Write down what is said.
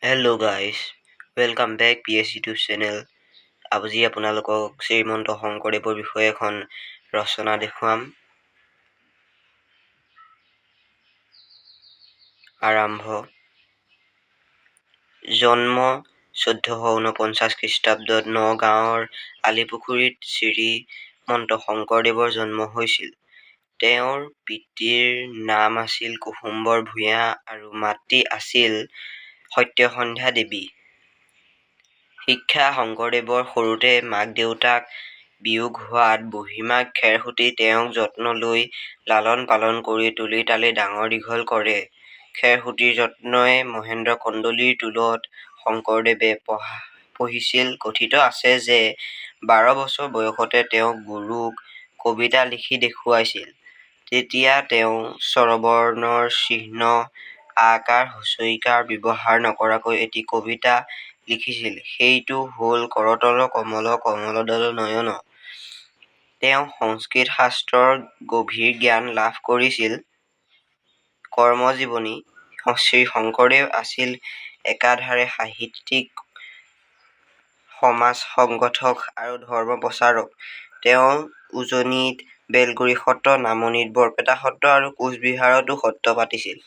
Hello' guys, welcome back PS YouTube channel. আজি আপোনালোকক শ্ৰীমন্ত শংকৰদেৱৰ বিষয়ে এখন ৰচনা দেখুৱাম। আৰম্ভ। জন্ম 1449 খ্ৰীষ্টাব্দত নগাঁৱৰ আলিপুখুৰীত শ্ৰীমন্ত শংকৰদেৱৰ জন্ম হৈছিল। তেওঁৰ পিতৃৰ নাম আছিল কুসুম্বৰ ভূঞা আৰু মাতৃ আছিল সত্যসন্ধ্যা দেৱী। শিক্ষা। শংকৰদেৱৰ সৰুতে মাক দেউতাক বিয়োগ হোৱাত বুঢ়ীমাক খেৰসুঁতি তেওঁক যত্ন লৈ লালন পালন কৰি তুলি তালি ডাঙৰ দীঘল কৰে। খেৰসুঁতিৰ যত্নই মহেন্দ্ৰ কন্দলিৰ টোলত শংকৰদেৱে পঢ়িছিল। কথিত আছে যে 12 বছৰ বয়সতে তেওঁ গুৰুক কবিতা লিখি দেখুৱাইছিল। তেতিয়া তেওঁ স্বৰবৰ্ণৰ চিহ্ন আকাৰ হছইকাৰ ব্যৱহাৰ নকৰাকৈ এটি কবিতা লিখিছিল। সেইটো হ'ল কৰতল কমল কমলদল নয়ন। তেওঁ সংস্কৃত শাস্ত্ৰৰ গভীৰ জ্ঞান লাভ কৰিছিল। কৰ্মজীৱনী। শ্ৰী শংকৰদেৱ আছিল একাধাৰে সাহিত্যিক, সমাজ সংগঠক আৰু ধৰ্ম প্ৰচাৰক। তেওঁ উজনিত বেলগুৰি সত্ৰ, নামনিত বৰপেটা সত্ৰ আৰু কোচবিহাৰতো সত্ৰ পাতিছিল।